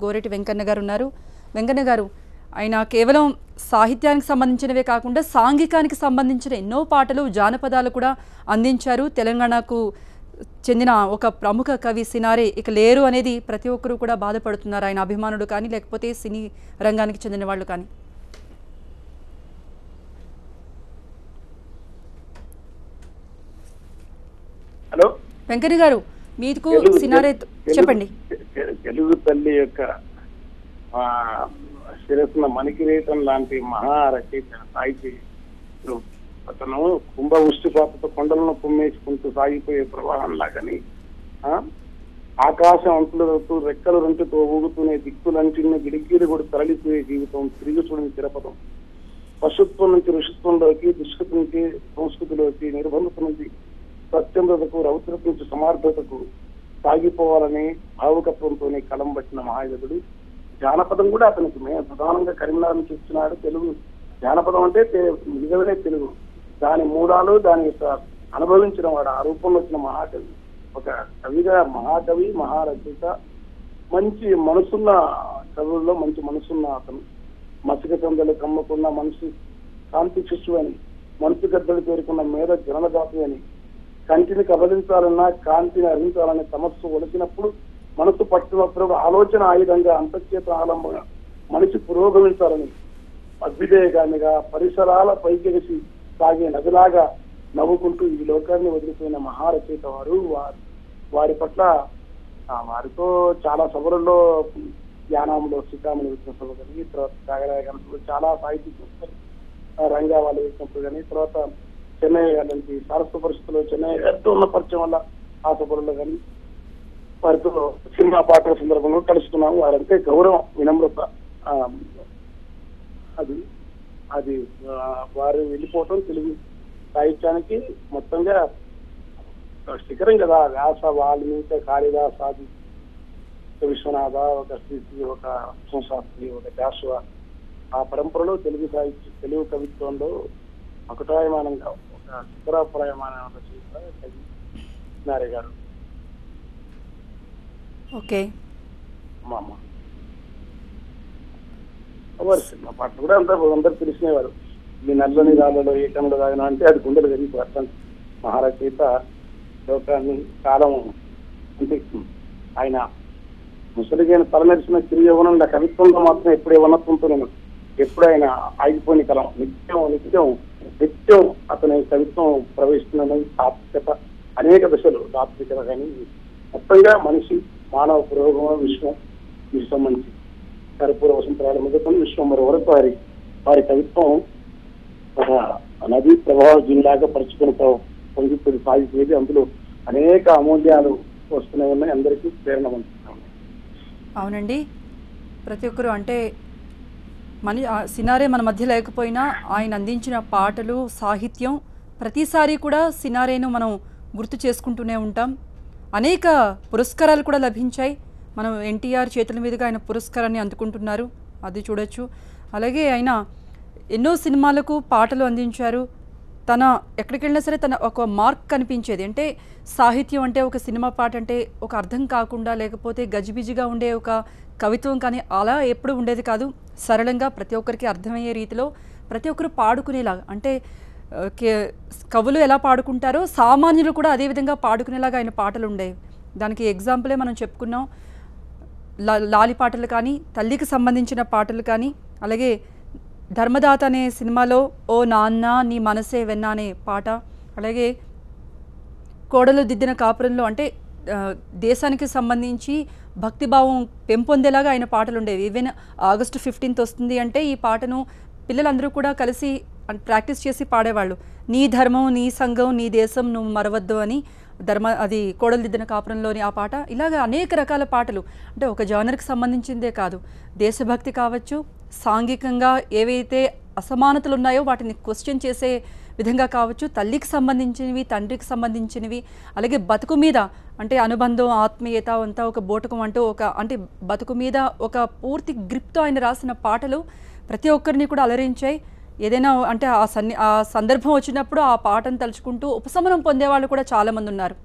గోరెటి వెంకన్న గారు ఉన్నారు. వెంకన్న గారు, ఆయన కేవలం సాహిత్యానికి సంబంధించినవే కాకుండా సాంఘికానికి సంబంధించిన ఎన్నో పాటలు, జానపదాలు కూడా అందించారు. తెలంగాణకు చెందిన ఒక ప్రముఖ కవి సినారే ఇక లేరు అనేది ప్రతి ఒక్కరూ కూడా బాధపడుతున్నారు. ఆయన అభిమానులు కానీ లేకపోతే సినీ రంగానికి చెందిన వాళ్ళు కానీ. హలో వెంకన్న గారు, మీకు సినారే చెప్పండి. తెలుగు తల్లి యొక్క శిరస్సున మణికిరీటం లాంటి మహా రచయిత సాహితీ అతను కుంభ వృష్టిపాతతో కొండలను కుమ్మేసుకుంటూ సాగిపోయే ప్రవాహం లాగని ఆకాశం అంటులతో రెక్కలు రెంటుతో ఊగుతూనే దిక్కులంటిన్న గిడికీలు కూడా తరలిపోయే జీవితం, తిరిగి చూడని తిరపదం, పశుత్వం నుంచి ఋషిత్వంలోకి, దుష్కృతి నుంచి సంస్కృతిలోకి, నిర్బంధత నుంచి సత్యంతకు, రౌద్రత నుంచి సమార్థతకు సాగిపోవాలని భావుకత్వంతోనే కలం పట్టిన మహాయుధుడు. జానపదం కూడా అతనికి ప్రధానంగా కరీంనగర్ నుంచి ఇస్తున్నాడు. తెలుగు జానపదం అంటే నిజమే తెలుగు, దాని మూలాలు దాని యొక్క అనుభవించిన వాడు, ఆ రూపంలో వచ్చిన మహాకవి, ఒక కవిగా మహాకవి, మహారచయిత, మంచి మనసున్న కవుల్లో మంచి మనసున్న అతను. మసిక చందలు కమ్మకున్న మనసు శాంతి శిశువు అని, మనసు గద్దలు పేరుకున్న మేధ జననదాతి అని, కంటిని కబలించాలన్నా కాంతిని అరించాలనే సమస్య ఒలిచినప్పుడు మనసు పట్టినప్పుడు ఆలోచన ఆయుధంగా అంతర్చేత ఆలంబగా మనిషి పురోగమించాలని అభ్యుదయగానిగా పరిసరాల పైకెసి సాగే నదిలాగా నవ్వుకుంటూ ఈ లోకాన్ని వదిలిపోయిన మహారచయిత వారు. వారి పట్ల వారితో చాలా సభలలో ధ్యానంలో శ్రీకామణి వచ్చిన సభ కానీ, తర్వాత త్యాగరాయ చాలా సాహిత్య రంగా వాళ్ళు వేసినప్పుడు కానీ, తర్వాత చెన్నై గారి సారస్వ పరిస్థితుల్లో చెన్నై గారితో ఉన్న పరిచయం వల్ల ఆ సభలలో కానీ వారితో సినిమా పాటల సందర్భంలో కలుస్తున్నాము. వారంటే గౌరవం, వినమ్రత. అది అది వారు వెళ్ళిపోవటం తెలుగు సాహిత్యానికి మొత్తంగా శిఖరం కదా. వ్యాస, వాల్మీకి, కాళిదాస్, ఆది విశ్వనాథ, ఒక శ్రీశ్రీ, ఒక శాస్త్రి, ఒక జాషువా, ఆ పరంపరలో తెలుగు సాహిత్య తెలుగు కవిత్వంలో అకుటాయమానంగా ఒక శిఖరాప్రాయమాన రచయిత కవి సినారే గారు. ఓకే, మా సినిమా పాటలు కూడా అందరు తెలిసినవారు. ఈ నల్లని రాళ్ళలో ఏకంలో తాగిన అంటే అది గుండెలు కలిగి అర్థం. మహారచయిత లోకాన్ని కాలం అంటే ఆయన ముసలిగైన తలమెరిసిన తిరిగి ఇవ్వనుండ కవిత్వంలో మాత్రం ఎప్పుడు యవనత్వంతోనే, ఎప్పుడు ఆయన ఆగిపోయిన కలం. నిత్యం నిత్యం నిత్యం అతని కవిత్వం ప్రవేశిస్తున్నది. తాత్వికత అనేక దశలు, తాత్వికత కానీ మొత్తంగా మనిషి మానవ పురోగమనం, విశ్వం సంబంధించి కర్పూర వసంతరాల మొదలుకొని విశ్వం వరకు వారి కవిత్వం ఒక నదీ ప్రవాహ జిల్లాగా పరుచుకుని పొంగిపోయి సాగిపోయేది. అందులో అనేక అమూల్యాలు వస్తూనే ఉన్నాయి, అందరికీ ప్రేరణ పొందుతున్నాయి. అవునండి, ప్రతి ఒక్కరు అంటే సినారే మన మధ్య లేకపోయినా ఆయన అందించిన పాటలు, సాహిత్యం ప్రతిసారి కూడా సినారేను మనం గుర్తు చేసుకుంటూనే ఉంటాం. అనేక పురస్కారాలు కూడా లభించాయి. మనం ఎన్టీఆర్ చేతుల మీదుగా ఆయన పురస్కారాన్ని అందుకుంటున్నారు, అది చూడొచ్చు. అలాగే ఆయన ఎన్నో సినిమాలకు పాటలు అందించారు. తన ఎక్కడికి వెళ్ళినా సరే తన ఒక మార్క్ కనిపించేది. అంటే సాహిత్యం అంటే ఒక సినిమా పాట అంటే ఒక అర్థం కాకుండా లేకపోతే గజిబిజిగా ఉండే ఒక కవిత్వం కానీ అలా ఎప్పుడు ఉండేది కాదు. సరళంగా ప్రతి ఒక్కరికి అర్థమయ్యే రీతిలో ప్రతి ఒక్కరు పాడుకునేలాగా, అంటే కవులు ఎలా పాడుకుంటారో సామాన్యులు కూడా అదేవిధంగా పాడుకునేలాగా ఆయన పాటలు ఉండేవి. దానికి ఎగ్జాంపులే మనం చెప్పుకున్నాం. లాలి పాటలు కానీ, తల్లికి సంబంధించిన పాటలు కానీ, అలాగే ధర్మదాత అనే సినిమాలో ఓ నాన్న నీ మనసే వెన్న అనే పాట, అలాగే కోడలు దిద్దిన కాపురంలో అంటే దేశానికి సంబంధించి భక్తిభావం పెంపొందేలాగా ఆయన పాటలు ఉండేవి. ఈవెన్ ఆగస్టు 15th వస్తుంది అంటే ఈ పాటను పిల్లలందరూ కూడా కలిసి ప్రాక్టీస్ చేసి పాడేవాళ్ళు. నీ ధర్మం, నీ సంఘం, నీ దేశం నువ్వు మరవద్దు అని అది కోడలు దిద్దిన కాపురంలోని ఆ పాట. ఇలాగ అనేక రకాల పాటలు, అంటే ఒక జానర్కి సంబంధించిందే కాదు, దేశభక్తి కావచ్చు, సాంఘికంగా ఏవైతే అసమానతలు ఉన్నాయో వాటిని క్వశ్చన్ చేసే విధంగా కావచ్చు, తల్లికి సంబంధించినవి, తండ్రికి సంబంధించినవి, అలాగే బతుకు మీద అంటే అనుబంధం, ఆత్మీయత అంతా ఒక బోటకం అంటూ అంటే బతుకు మీద ఒక పూర్తి గ్రిప్తో ఆయన రాసిన పాటలు ప్రతి ఒక్కరిని కూడా అలరించాయి. ఏదైనా అంటే ఆ సందర్భం వచ్చినప్పుడు ఆ పాటను తలుచుకుంటూ ఉపశమనం పొందేవాళ్ళు కూడా చాలామంది ఉన్నారు.